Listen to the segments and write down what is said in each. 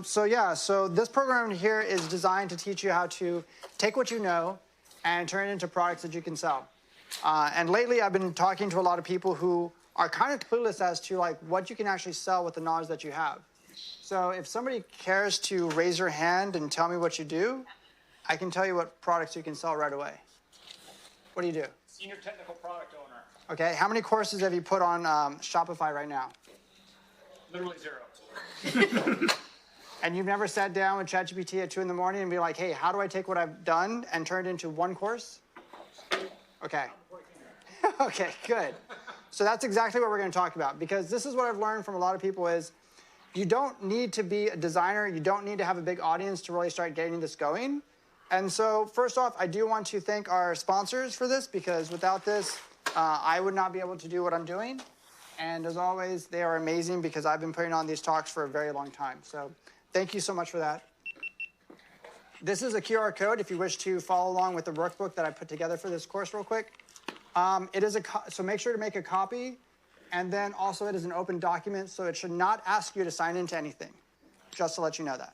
So this program here is designed to teach you how to take what you know and turn it into products that you can sell. And lately, I've been talking to a lot of people who are kind of clueless as to like what you can actually sell with the knowledge that you have. So if somebody cares to raise your hand and tell me what you do, I can tell you what products you can sell right away. What do you do? Senior technical product owner. Okay, how many courses have you put on Shopify right now? Literally 0. And you've never sat down with ChatGPT at 2 in the morning and be like, hey, how do I take what I've done and turn it into one course? Okay. Okay, good. So that's exactly what we're going to talk about, because this is what I've learned from a lot of people is you don't need to be a designer. You don't need to have a big audience to really start getting this going. And so first off, I do want to thank our sponsors for this, because without this, I would not be able to do what I'm doing. And as always, they are amazing because I've been putting on these talks for a very long time. So thank you so much for that. This is a QR code if you wish to follow along with the workbook that I put together for this course real quick. So make sure to make a copy. And then also it is an open document, so it should not ask you to sign into anything, just to let you know that.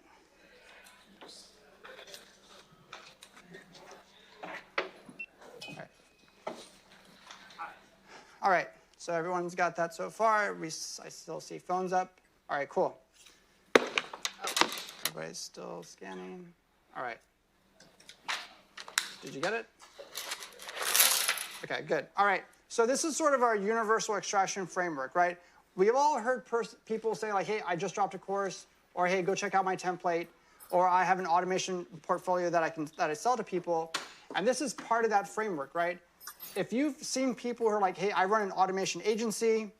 All right, so everyone's got that so far. I still see phones up. All right, cool. Everybody's still scanning. All right. Did you get it? Okay, good. All right, so this is sort of our universal extraction framework, right? We've all heard people say like, hey, I just dropped a course, or hey, go check out my template, or I have an automation portfolio that I sell to people. And this is part of that framework, right? If you've seen people who are like, hey, I run an automation agency,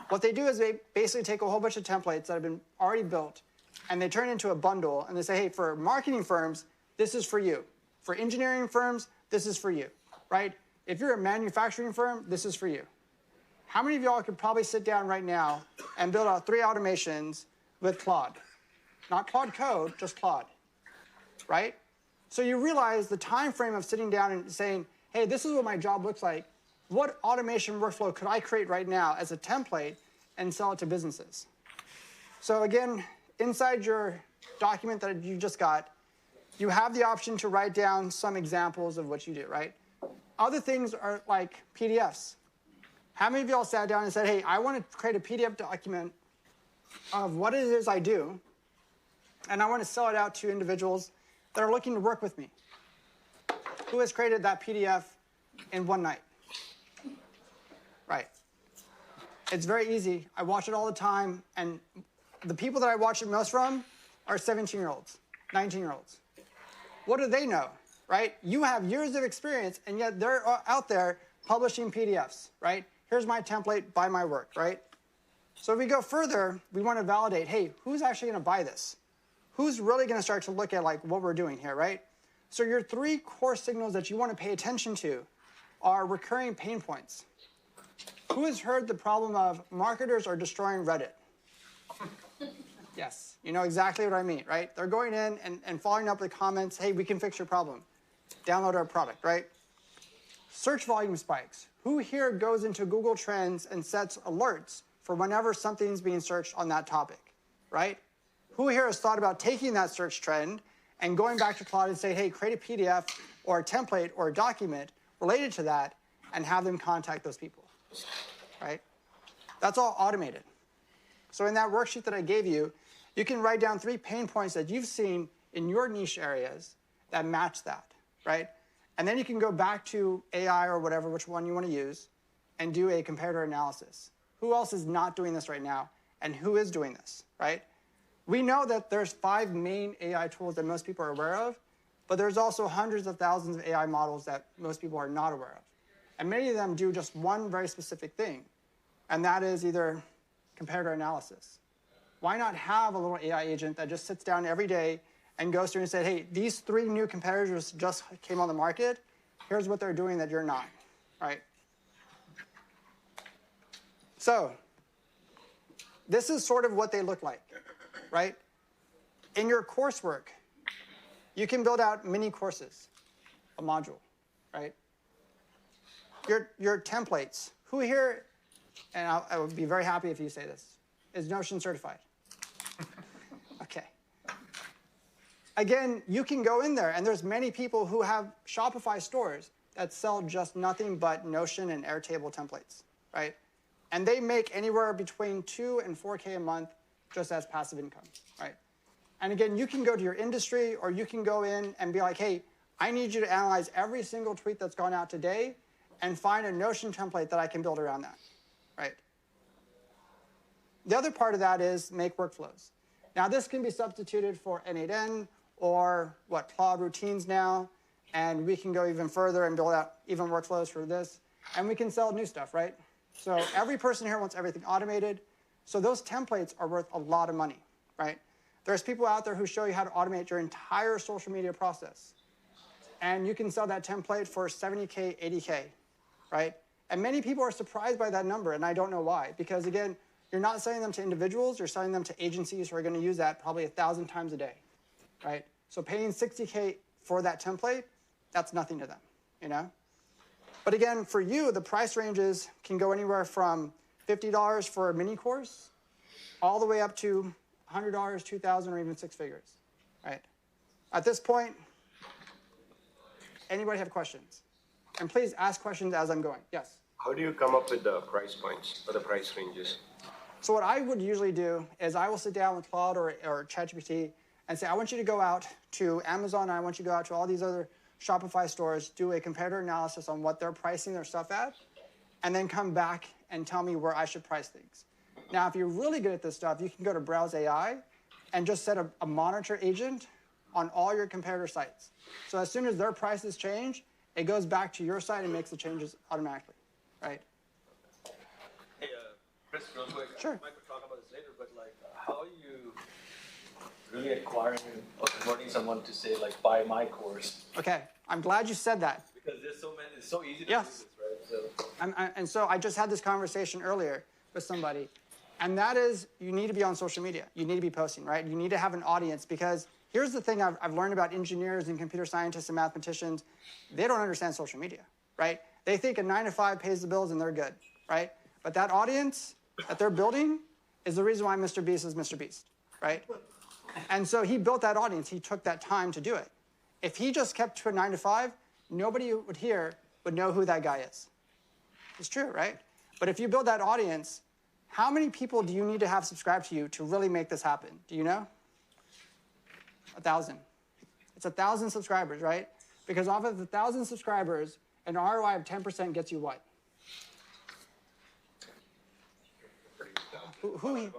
what they do is they basically take a whole bunch of templates that have been already built, and they turn it into a bundle, and they say, hey, for marketing firms, this is for you. For engineering firms, this is for you, right? If you're a manufacturing firm, this is for you. How many of y'all could probably sit down right now and build out 3 automations with Claude? Not Claude Code, just Claude, right? So you realize the time frame of sitting down and saying, hey, this is what my job looks like. What automation workflow could I create right now as a template and sell it to businesses? So again, inside your document that you just got, you have the option to write down some examples of what you do, right? Other things are like PDFs. How many of y'all sat down and said, hey, I want to create a PDF document of what it is I do, and I want to sell it out to individuals that are looking to work with me? Who has created that PDF in one night? Right. It's very easy. I watch it all the time, and the people that I watch it most from are 17-year-olds, 19-year-olds. What do they know, right? You have years of experience, and yet they're out there publishing PDFs, right? Here's my template, buy my work, right? So if we go further, we want to validate, hey, who's actually going to buy this? Who's really going to start to look at like what we're doing here, right? So your 3 core signals that you want to pay attention to are recurring pain points. Who has heard the problem of marketers are destroying Reddit? Yes, you know exactly what I mean, right? They're going in and following up with comments, hey, we can fix your problem. Download our product, right? Search volume spikes. Who here goes into Google Trends and sets alerts for whenever something's being searched on that topic, right? Who here has thought about taking that search trend and going back to Claude and say, hey, create a PDF or a template or a document related to that and have them contact those people, right? That's all automated. So in that worksheet that I gave you, you can write down 3 pain points that you've seen in your niche areas that match that, right? And then you can go back to AI or whatever, which one you want to use, and do a comparator analysis. Who else is not doing this right now, and who is doing this, right? We know that there's 5 main AI tools that most people are aware of, but there's also hundreds of thousands of AI models that most people are not aware of. And many of them do just one very specific thing, and that is either comparator analysis. Why not have a little AI agent that just sits down every day and goes through and says, hey, these 3 new comparators just came on the market. Here's what they're doing that you're not, right? So this is sort of what they look like, right? In your coursework, you can build out mini courses, a module, right? Your templates. Who here, and I would be very happy if you say this, is Notion certified? Okay. again, you can go in there, and there's many people who have Shopify stores that sell just nothing but Notion and Airtable templates, right? And they make anywhere between 2 and 4K a month just as passive income, right? And again, you can go to your industry, or you can go in and be like, hey, I need you to analyze every single tweet that's gone out today and find a Notion template that I can build around that, right? The other part of that is make workflows. Now, this can be substituted for N8N or Cloud Routines now, and we can go even further and build out even workflows for this, and we can sell new stuff, right? So every person here wants everything automated, so those templates are worth a lot of money, right? There's people out there who show you how to automate your entire social media process, and you can sell that template for 70K, 80K, right? And many people are surprised by that number, and I don't know why, because again, you're not selling them to individuals, you're selling them to agencies who are going to use that probably 1,000 times a day, right? So paying 60K for that template, that's nothing to them, you know? But again, for you, the price ranges can go anywhere from $50 for a mini course all the way up to $100, $2,000, or even 6 figures, right? At this point, anybody have questions? And please ask questions as I'm going. Yes? How do you come up with the price points or the price ranges? So what I would usually do is I will sit down with Claude or ChatGPT and say, I want you to go out to Amazon, and I want you to go out to all these other Shopify stores, do a comparator analysis on what they're pricing their stuff at, and then come back and tell me where I should price things. Now, if you're really good at this stuff, you can go to Browse AI and just set a monitor agent on all your comparator sites. So as soon as their prices change, it goes back to your site and makes the changes automatically, right? Hey, Chris, real quick. Sure. Mike will talk about this later, but like, how are you really acquiring or converting someone to say, like, buy my course? Okay, I'm glad you said that. Because there's so many, it's so easy to Yes. do this, right? So. And so I just had this conversation earlier with somebody, and that is you need to be on social media. You need to be posting, right? You need to have an audience, because here's the thing I've learned about engineers and computer scientists and mathematicians. They don't understand social media, right? They think a 9-to-5 pays the bills and they're good, right? But that audience that they're building is the reason why Mr. Beast is Mr. Beast, right? And so he built that audience. He took that time to do it. If he just kept to a 9-to-5, nobody would know who that guy is. It's true, right? But if you build that audience, how many people do you need to have subscribed to you to really make this happen? Do you know? 1,000. It's 1,000 subscribers, right? Because off of 1,000 subscribers, an ROI of 10% gets you what? Who?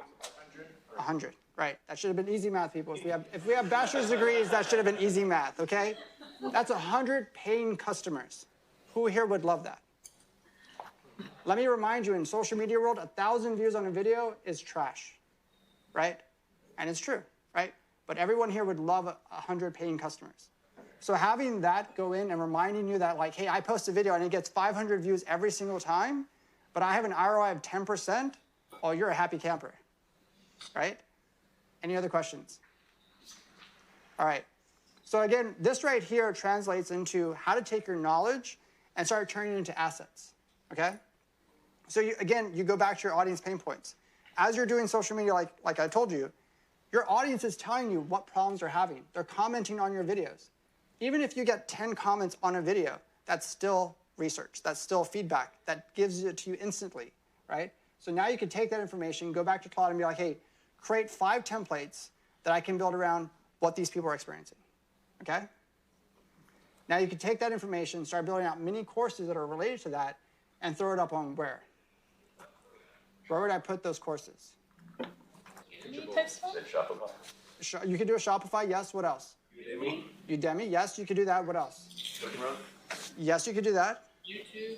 100. Right. That should have been easy math, people. If we have bachelor's degrees, that should have been easy math, okay? That's 100 paying customers. Who here would love that? Let me remind you, in social media world, 1,000 views on a video is trash, right? And it's true, right? But everyone here would love 100 paying customers. So having that go in and reminding you that, like, hey, I post a video and it gets 500 views every single time, but I have an ROI of 10%, oh, you're a happy camper, right? Any other questions? All right. So again, this right here translates into how to take your knowledge and start turning it into assets, okay? So you go back to your audience pain points. As you're doing social media, like I told you, your audience is telling you what problems they're having. They're commenting on your videos. Even if you get 10 comments on a video, that's still research. That's still feedback. That gives it to you instantly, right? So now you can take that information, go back to Claude and be like, hey, create 5 templates that I can build around what these people are experiencing, okay? Now you can take that information, start building out mini courses that are related to that, and throw it up on where? Where would I put those courses? Shopify. You could do a Shopify, yes. What else? Udemy, yes, you could do that. What else? Yes, you could do that. YouTube.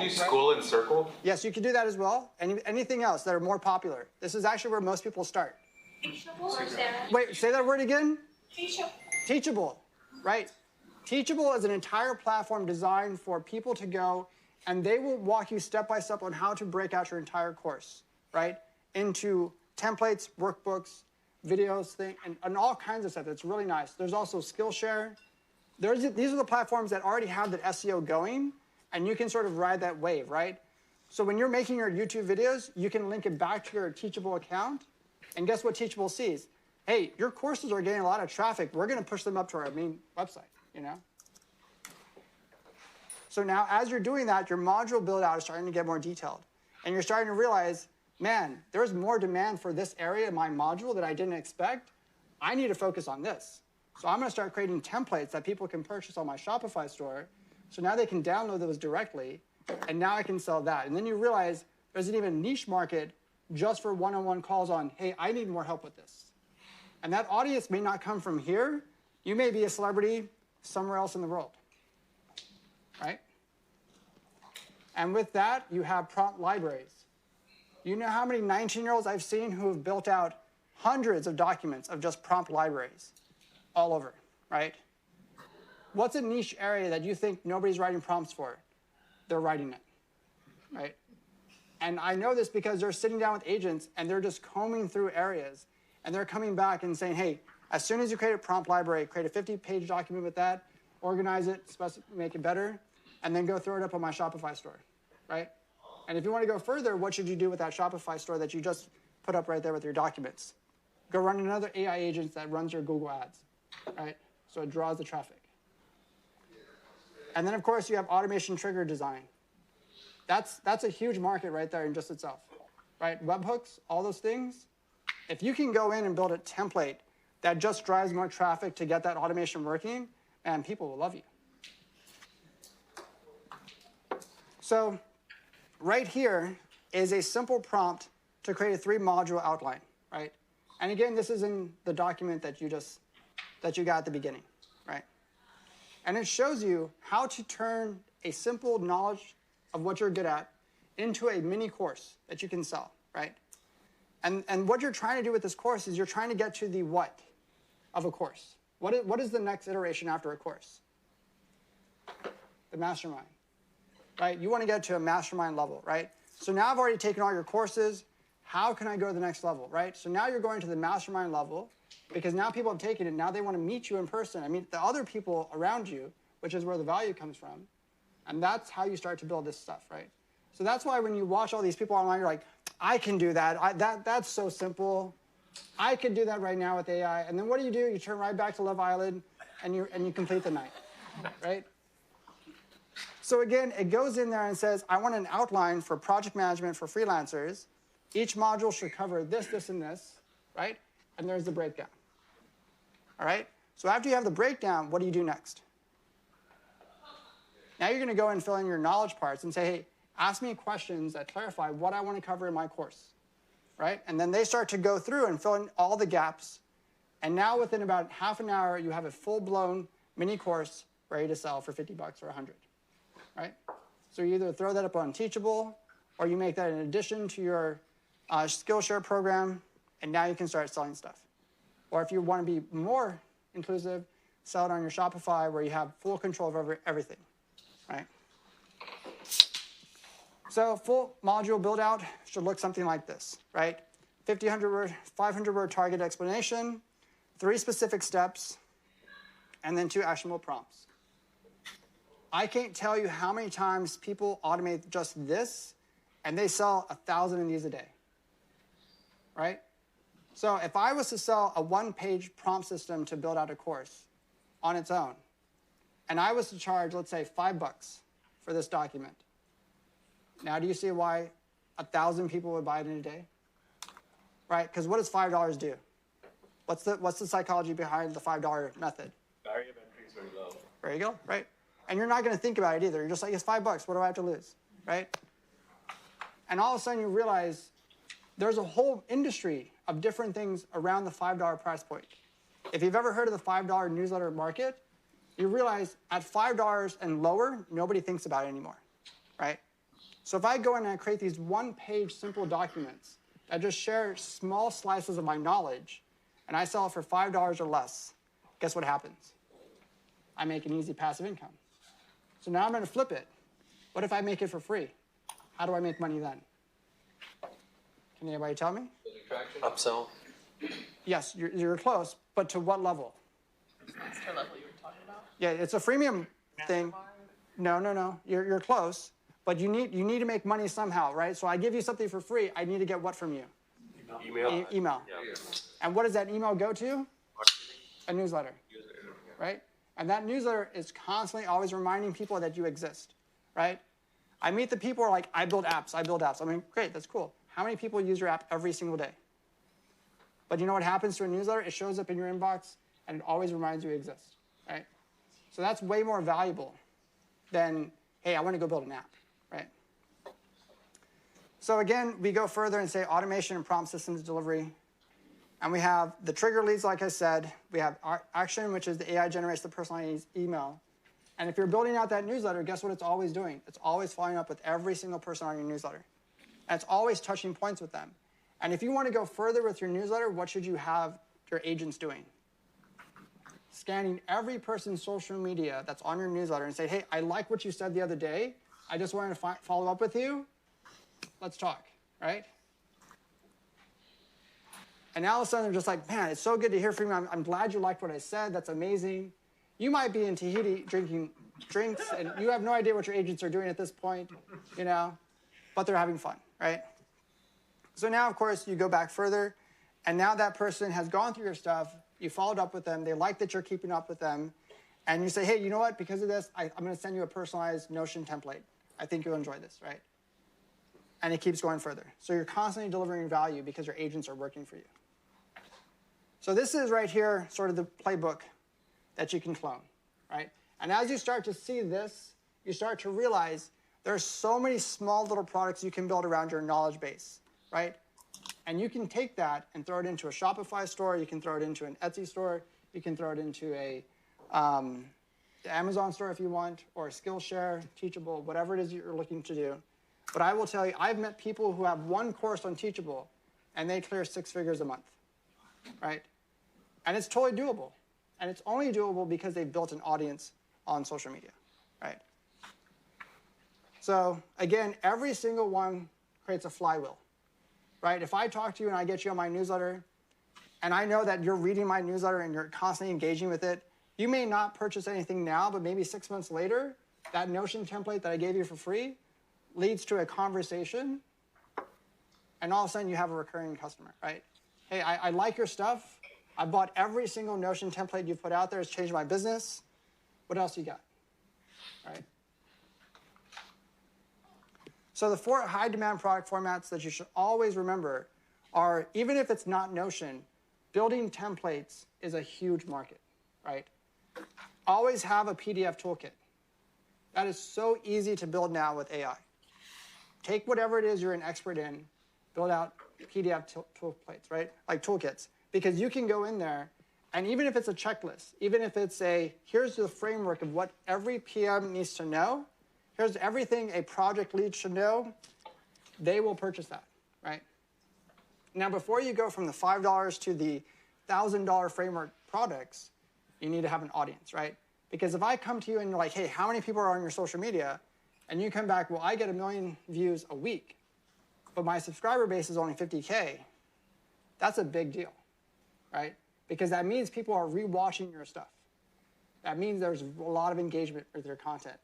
School and Circle? Yes, you could do that as well. Anything else that are more popular? This is actually where most people start. Teachable or Sarah? Wait, say that word again. Teachable. Teachable, right? Teachable is an entire platform designed for people to go, and they will walk you step by step on how to break out your entire course, right? Into templates, workbooks, videos, and all kinds of stuff. It's really nice. There's also Skillshare. These are the platforms that already have the SEO going, and you can sort of ride that wave, right? So when you're making your YouTube videos, you can link it back to your Teachable account, and guess what Teachable sees? hey, your courses are getting a lot of traffic. We're going to push them up to our main website, you know? So now as you're doing that, your module build out is starting to get more detailed. And you're starting to realize, man, there's more demand for this area in my module that I didn't expect. I need to focus on this. So I'm going to start creating templates that people can purchase on my Shopify store. So now they can download those directly. And now I can sell that. And then you realize there's an even niche market just for one-on-one calls on, hey, I need more help with this. And that audience may not come from here. You may be a celebrity somewhere else in the world, right? And with that, you have prompt libraries. You know how many 19-year-olds I've seen who have built out hundreds of documents of just prompt libraries all over, right? What's a niche area that you think nobody's writing prompts for? They're writing it, right? And I know this because they're sitting down with agents and they're just combing through areas and they're coming back and saying, hey, as soon as you create a prompt library, create a 50-page document with that, organize it, make it better, and then go throw it up on my Shopify store, right? And if you want to go further, what should you do with that Shopify store that you just put up right there with your documents? Go run another AI agent that runs your Google ads, right? So it draws the traffic. And then, of course, you have automation trigger design. That's a huge market right there in just itself, right? Webhooks, all those things. If you can go in and build a template that just drives more traffic to get that automation working, and people will love you. So right here is a simple prompt to create a 3-module outline, right? And again, this is in the document that you got at the beginning, right? And it shows you how to turn a simple knowledge of what you're good at into a mini course that you can sell, right? And what you're trying to do with this course is you're trying to get to the what of a course. What is the next iteration after a course? The mastermind, right? You want to get to a mastermind level, right? So now I've already taken all your courses. How can I go to the next level, right? So now you're going to the mastermind level because now people have taken it. Now they want to meet you in person. I mean, the other people around you, which is where the value comes from. And that's how you start to build this stuff, right? So that's why when you watch all these people online, you're like, I can do that. That's so simple. I could do that right now with AI. And then what do? You turn right back to Love Island and you complete the night, right? So again, it goes in there and says, I want an outline for project management for freelancers. Each module should cover this, this, and this, right? And there's the breakdown, all right? So after you have the breakdown, what do you do next? Now you're going to go and fill in your knowledge parts and say, hey, ask me questions that clarify what I want to cover in my course, right? And then they start to go through and fill in all the gaps. And now within about half an hour, you have a full-blown mini course ready to sell for $50 or $100, right? So you either throw that up on Teachable or you make that in addition to your Skillshare program, and now you can start selling stuff. Or if you want to be more inclusive, sell it on your Shopify where you have full control over everything, right? So full module build out should look something like this, right? 500 word target explanation, 3 specific steps, and then 2 actionable prompts. I can't tell you how many times people automate just this and they sell 1,000 of these a day, right? So if I was to sell a 1-page prompt system to build out a course on its own, and I was to charge, let's say, $5 for this document, now do you see why 1,000 people would buy it in a day? Right? Because what does $5 do? What's the psychology behind the $5 method? Barrier of entry is very low. There you go, right? And you're not going to think about it either. You're just like, it's $5. What do I have to lose, right? And all of a sudden you realize there's a whole industry of different things around the $5 price point. If you've ever heard of the $5 newsletter market, you realize at $5 and lower, nobody thinks about it anymore, right? So if I go in and I create these 1-page simple documents that just share small slices of my knowledge, and I sell it for $5 or less, guess what happens? I make an easy passive income. So now I'm going to flip it. What if I make it for free? How do I make money then? Can anybody tell me? Upsell. Yes, you're close, but to what level? Master level you were talking about? Yeah, it's a freemium thing. No. You're close, but you need to make money somehow, right? So I give you something for free. I need to get what from you? Email. Email. Yeah. And what does that email go to? A newsletter, right? And that newsletter is constantly always reminding people that you exist, right? I meet the people who are like, I build apps. I mean, great, that's cool. How many people use your app every single day? But you know what happens to a newsletter? It shows up in your inbox, and it always reminds you exist, right? So that's way more valuable than, hey, I want to go build an app, right? So again, we go further and say automation and prompt systems delivery. And we have the trigger leads, like I said. We have our action, which is the AI generates the personalized email. And if you're building out that newsletter, guess what it's always doing? It's always following up with every single person on your newsletter. And it's always touching points with them. And if you want to go further with your newsletter, what should you have your agents doing? Scanning every person's social media that's on your newsletter and say, hey, I like what you said the other day. I just wanted to follow up with you. Let's talk, right? And now all of a sudden they're just like, man, it's so good to hear from you. I'm glad you liked what I said. That's amazing. You might be in Tahiti drinking drinks, and you have no idea what your agents are doing at this point, you know, but they're having fun, right? So now, of course, you go back further, and now that person has gone through your stuff. You followed up with them. They like that you're keeping up with them. And you say, hey, you know what? Because of this, I'm going to send you a personalized Notion template. I think you'll enjoy this, right? And it keeps going further. So you're constantly delivering value because your agents are working for you. So this is right here sort of the playbook that you can clone, right? And as you start to see this, you start to realize there's so many small little products you can build around your knowledge base, right? And you can take that and throw it into a Shopify store. You can throw it into an Etsy store. You can throw it into a Amazon store if you want, or a Skillshare, Teachable, whatever it is you're looking to do. But I will tell you, I've met people who have one course on Teachable, and they clear 6 figures a month, right? And it's totally doable. And it's only doable because they've built an audience on social media, right? So again, every single one creates a flywheel, right? If I talk to you and I get you on my newsletter, and I know that you're reading my newsletter and you're constantly engaging with it, you may not purchase anything now, but maybe 6 months later, that Notion template that I gave you for free leads to a conversation, and all of a sudden you have a recurring customer, right? Hey, I like your stuff. I bought every single Notion template you've put out there. It's changed my business. What else you got, right? So the 4 high-demand product formats that you should always remember are, even if it's not Notion, building templates is a huge market, right? Always have a PDF toolkit. That is so easy to build now with AI. Take whatever it is you're an expert in, build out PDF toolkits, right? Like toolkits. Because you can go in there, and even if it's a checklist, even if it's here's the framework of what every PM needs to know, here's everything a project lead should know, they will purchase that, right? Now, before you go from the $5 to the $1,000 framework products, you need to have an audience, right? Because if I come to you and you're like, hey, how many people are on your social media? And you come back, well, I get 1 million views a week, but my subscriber base is only 50K, that's a big deal, right? Because that means people are rewatching your stuff. That means there's a lot of engagement with your content.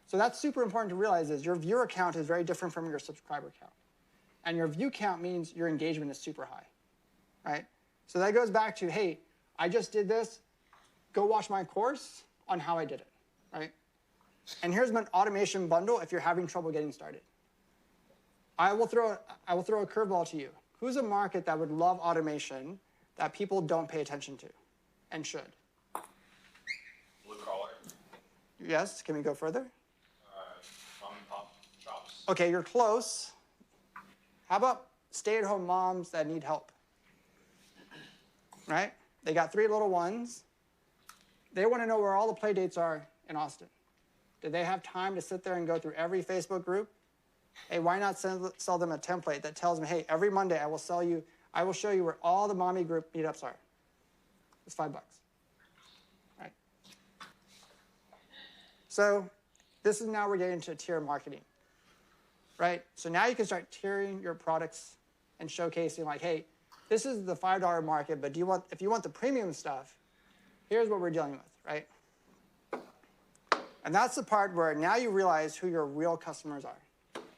So that's super important to realize is your viewer count is very different from your subscriber count. And your view count means your engagement is super high, right? So that goes back to, hey, I just did this. Go watch my course on how I did it, right? And here's my automation bundle if you're having trouble getting started. I will throw a curveball to you. Who's a market that would love automation that people don't pay attention to and should? Blue collar. Yes, can we go further? Mom and pop shops. Okay, you're close. How about stay-at-home moms that need help? Right? They got 3 little ones. They want to know where all the play dates are in Austin. Do they have time to sit there and go through every Facebook group? Hey, why not sell them a template that tells them, hey, every Monday I will show you where all the mommy group meetups are. It's $5, right? So this is now we're getting into tier marketing, right? So now you can start tiering your products and showcasing like, hey, this is the $5 market, but if you want the premium stuff, here's what we're dealing with, right? And that's the part where now you realize who your real customers are.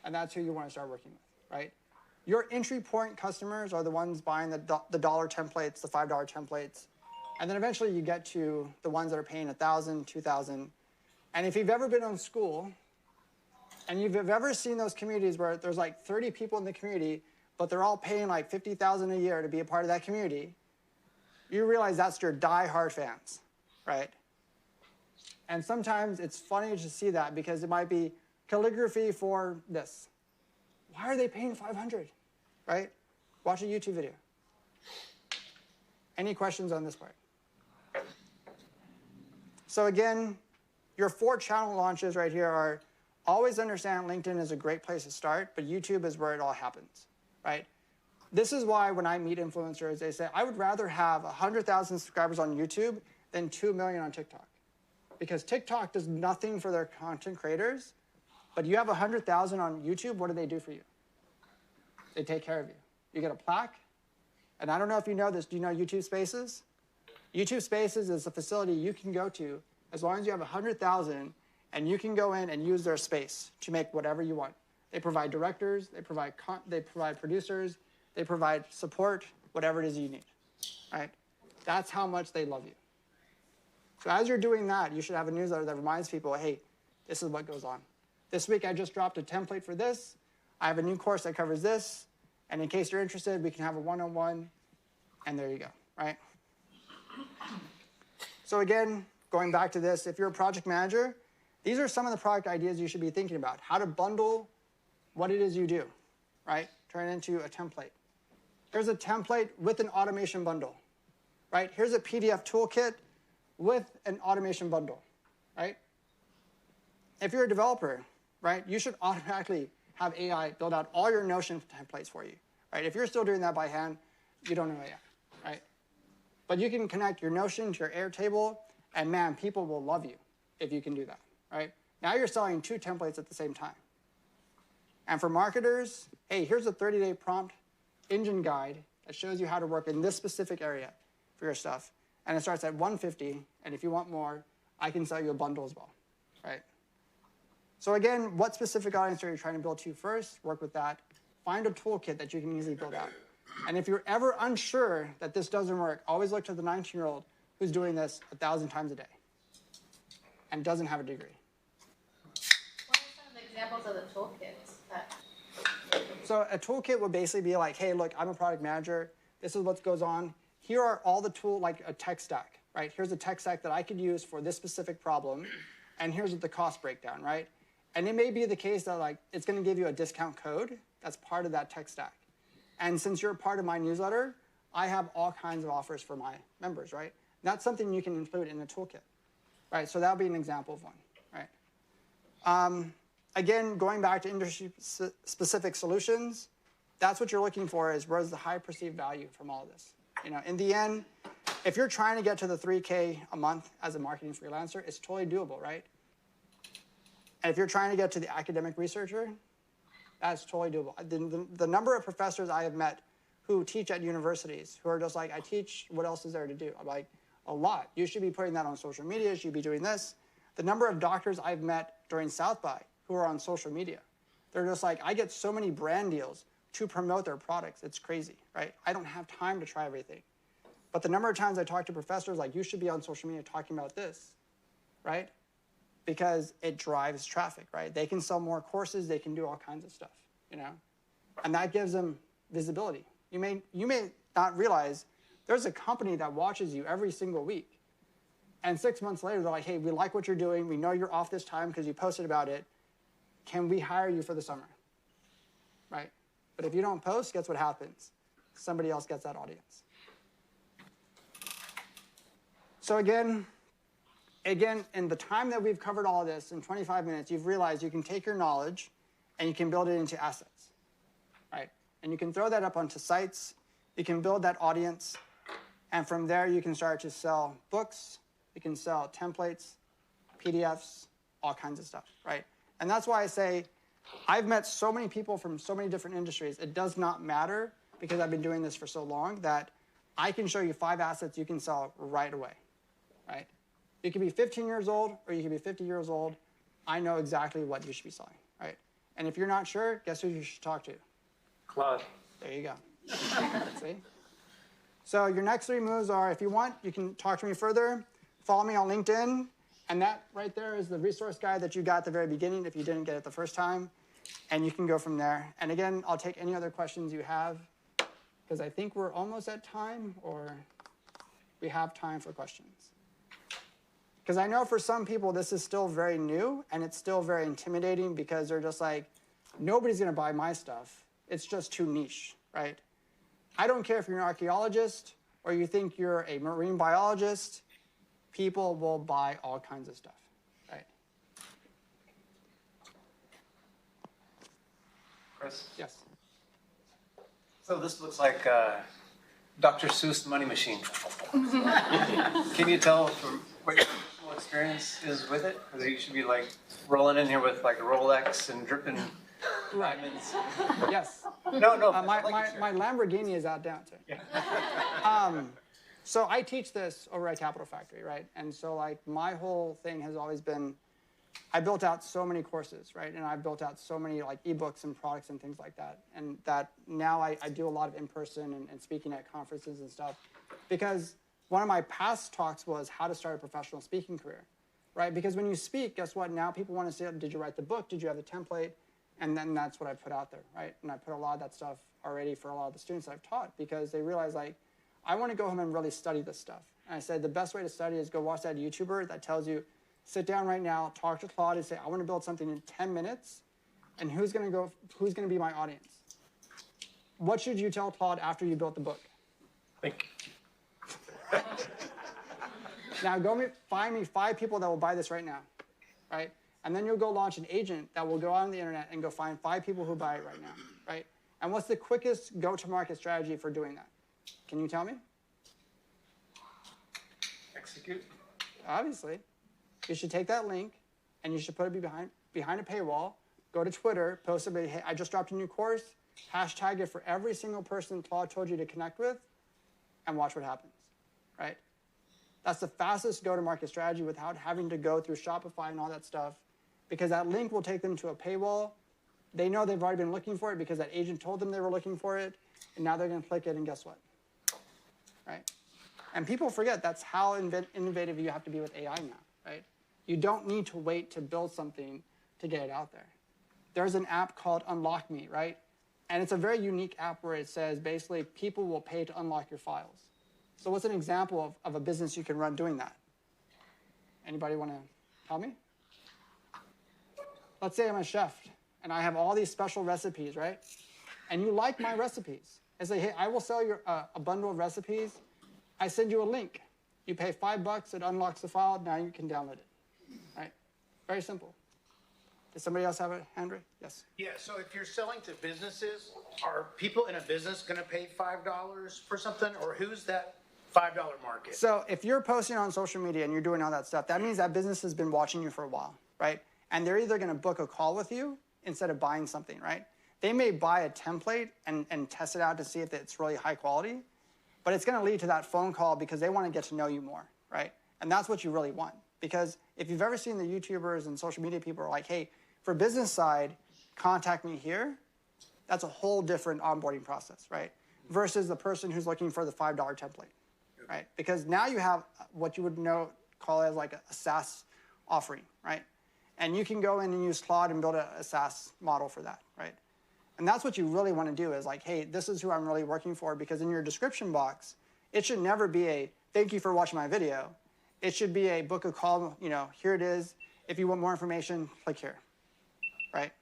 And that's who you want to start working with, right? Your entry point customers are the ones buying the dollar templates, the $5 templates. And then eventually you get to the ones that are paying $1,000, $2,000. And if you've ever been in school, and you've ever seen those communities where there's like 30 people in the community, but they're all paying like $50,000 a year to be a part of that community, you realize that's your die-hard fans, right? And sometimes it's funny to see that because it might be calligraphy for this. Why are they paying $500, right? Watch a YouTube video. Any questions on this part? So again, your 4 channel launches right here are always understand LinkedIn is a great place to start, but YouTube is where it all happens, right? This is why when I meet influencers, they say, I would rather have 100,000 subscribers on YouTube than 2 million on TikTok. Because TikTok does nothing for their content creators, but you have 100,000 on YouTube, what do they do for you? They take care of you. You get a plaque, and I don't know if you know this, do you know YouTube Spaces? YouTube Spaces is a facility you can go to as long as you have 100,000, and you can go in and use their space to make whatever you want. They provide directors, they provide producers, they provide support, whatever it is you need, right? That's how much they love you. So as you're doing that, you should have a newsletter that reminds people, hey, this is what goes on. This week I just dropped a template for this. I have a new course that covers this. And in case you're interested, we can have a one-on-one. And there you go, right? So again, going back to this, if you're a project manager, these are some of the product ideas you should be thinking about. How to bundle what it is you do, right? Turn it into a template. Here's a template with an automation bundle, right? Here's a PDF toolkit with an automation bundle, right? If you're a developer, right, you should automatically have AI build out all your Notion templates for you, right? If you're still doing that by hand, you don't know AI, right? But you can connect your Notion to your Airtable, and man, people will love you if you can do that, right? Now you're selling 2 templates at the same time. And for marketers, hey, here's a 30-day prompt engine guide that shows you how to work in this specific area for your stuff. And it starts at $150, and if you want more, I can sell you a bundle as well, right? So again, what specific audience are you trying to build to first? Work with that. Find a toolkit that you can easily build out. And if you're ever unsure that this doesn't work, always look to the 19-year-old who's doing this 1,000 times a day and doesn't have a degree. What are some of the examples of the toolkits that? So a toolkit would basically be like, hey, look, I'm a product manager. This is what goes on. Here are all the tools, like a tech stack, right? Here's a tech stack that I could use for this specific problem. And here's the cost breakdown, right? And it may be the case that like it's going to give you a discount code that's part of that tech stack. And since you're a part of my newsletter, I have all kinds of offers for my members, right? And that's something you can include in a toolkit, right? So that would be an example of one, right? Again, going back to industry-specific solutions, that's what you're looking for is where's the high perceived value from all of this. You know, in the end, if you're trying to get to the 3K a month as a marketing freelancer, it's totally doable, right? And if you're trying to get to the academic researcher, that's totally doable. The number of professors I have met who teach at universities who are just like, I teach, what else is there to do? I'm like, a lot. You should be putting that on social media. You should be doing this. The number of doctors I've met during South by who are on social media, they're just like, I get so many brand deals to promote their products. It's crazy, right? I don't have time to try everything. But the number of times I talk to professors like, you should be on social media talking about this, right? Because it drives traffic, right? They can sell more courses. They can do all kinds of stuff, you know? And that gives them visibility. You may not realize there's a company that watches you every single week. And 6 months later, they're like, hey, we like what you're doing. We know you're off this time because you posted about it. Can we hire you for the summer, right? But if you don't post, guess what happens? Somebody else gets that audience. So again, in the time that we've covered all of this, in 25 minutes, you've realized you can take your knowledge and you can build it into assets, right? And you can throw that up onto sites. You can build that audience. And from there, you can start to sell books. You can sell templates, PDFs, all kinds of stuff, right? And that's why I say I've met so many people from so many different industries. It does not matter because I've been doing this for so long that I can show you 5 assets you can sell right away, right? You could be 15 years old or you could be 50 years old. I know exactly what you should be selling, right? And if you're not sure, guess who you should talk to? Claude. There you go. See? So your next 3 moves are, if you want, you can talk to me further. Follow me on LinkedIn. And that right there is the resource guide that you got at the very beginning if you didn't get it the first time. And you can go from there. And again, I'll take any other questions you have, because I think we're almost at time, or we have time for questions. Because I know for some people this is still very new, and it's still very intimidating because they're just like, nobody's going to buy my stuff. It's just too niche, right? I don't care if you're an archaeologist or you think you're a marine biologist, people will buy all kinds of stuff, right? Chris? Yes. So this looks like Dr. Seuss Money Machine. Can you tell from what your personal experience is with it? Because you should be like rolling in here with like Rolex and dripping diamonds. Yes. No. My Lamborghini is out down too. Yeah. So I teach this over at Capital Factory, right? And so like my whole thing has always been, I built out so many courses, right? And I built out so many like ebooks and products and things like that. And that now I do a lot of in-person and speaking at conferences and stuff. Because one of my past talks was how to start a professional speaking career, right? Because when you speak, guess what? Now people want to say, did you write the book? Did you have the template? And then that's what I put out there, right? And I put a lot of that stuff already for a lot of the students that I've taught, because they realize like, I want to go home and really study this stuff. And I said, the best way to study is go watch that YouTuber that tells you, sit down right now, talk to Claude and say, I want to build something in 10 minutes. And who's going to be my audience? What should you tell Claude after you built the book? Thank you. Now find me 5 people that will buy this right now, right? And then you'll go launch an agent that will go out on the internet and go find 5 people who buy it right now, right? And what's the quickest go-to-market strategy for doing that? Can you tell me? Execute. Obviously. You should take that link and you should put it behind a paywall, go to Twitter, post it, hey, I just dropped a new course, hashtag it for every single person Claude told you to connect with, and watch what happens, right? That's the fastest go-to-market strategy without having to go through Shopify and all that stuff, because that link will take them to a paywall. They know they've already been looking for it because that agent told them they were looking for it, and now they're going to click it, and guess what? Right? And people forget that's how innovative you have to be with AI now, right? You don't need to wait to build something to get it out there. There's an app called Unlock Me, right? And it's a very unique app where it says basically people will pay to unlock your files. So what's an example of a business you can run doing that? Anybody want to tell me? Let's say I'm a chef and I have all these special recipes, right? And you like my recipes. I say, hey, I will sell you a bundle of recipes. I send you a link. You pay $5, it unlocks the file, now you can download it, right? Very simple. Does somebody else have a hand raised? Yes. Yeah, so if you're selling to businesses, are people in a business going to pay $5 for something, or who's that $5 market? So if you're posting on social media and you're doing all that stuff, that means that business has been watching you for a while, right? And they're either going to book a call with you instead of buying something, right? They may buy a template and test it out to see if it's really high quality, but it's going to lead to that phone call because they want to get to know you more, right? And that's what you really want. Because if you've ever seen the YouTubers and social media people are like, hey, for business side, contact me here, that's a whole different onboarding process, right? Versus the person who's looking for the $5 template, right? Because now you have what you would call as like a SaaS offering, right? And you can go in and use Claude and build a SaaS model for that, right? And that's what you really want to do is like, hey, this is who I'm really working for, because in your description box, it should never be a thank you for watching my video. It should be a book a call, here it is. If you want more information, click here, right?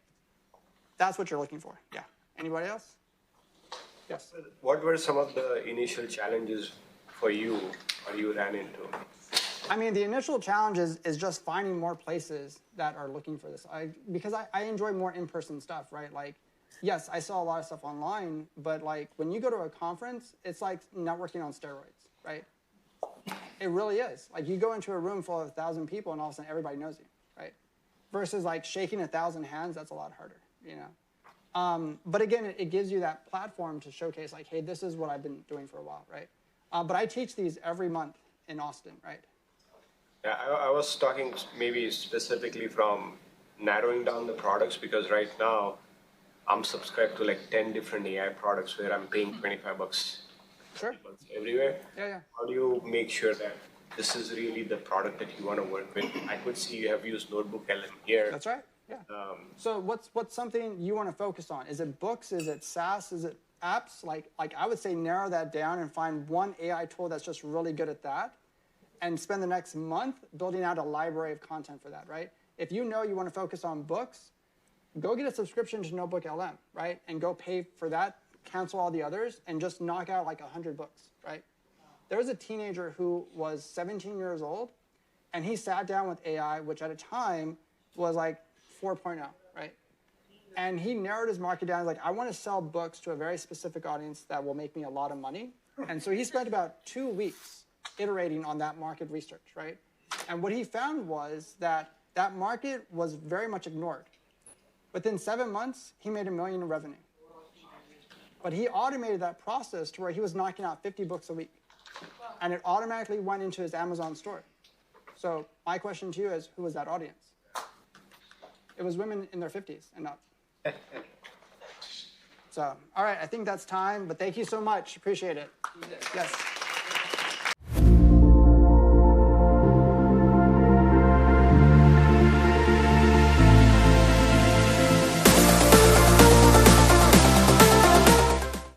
That's what you're looking for. Yeah. Anybody else? Yes. What were some of the initial challenges for you or you ran into? I mean, the initial challenge is just finding more places that are looking for this. Because I enjoy more in-person stuff, right? Like, yes, I saw a lot of stuff online, but like when you go to a conference, it's like networking on steroids, right? It really is. Like you go into a room full of 1,000 people and all of a sudden everybody knows you, right? Versus like shaking 1,000 hands, that's a lot harder, But again, it gives you that platform to showcase like, hey, this is what I've been doing for a while, right? But I teach these every month in Austin, right? Yeah, I was talking maybe specifically from narrowing down the products, because right now I'm subscribed to like 10 different AI products where I'm paying $25 Sure. a month everywhere. Yeah. How do you make sure that this is really the product that you want to work with? I could see you have used Notebook LM here. That's right. Yeah. So what's something you want to focus on? Is it books? Is it SaaS? Is it apps? Like I would say narrow that down and find one AI tool that's just really good at that, and spend the next month building out a library of content for that, right? If you know you want to focus on books, go get a subscription to Notebook LM, right? And go pay for that, cancel all the others, and just knock out like 100 books, right? There was a teenager who was 17 years old, and he sat down with AI, which at a time was like 4.0, right? And he narrowed his market down. He's like, I want to sell books to a very specific audience that will make me a lot of money. And so he spent about 2 weeks iterating on that market research, right? And what he found was that that market was very much ignored. Within 7 months, he made $1 million in revenue. But he automated that process to where he was knocking out 50 books a week. And it automatically went into his Amazon store. So my question to you is, who was that audience? It was women in their 50s and up. So, all right, I think that's time. But thank you so much. Appreciate it. Yes.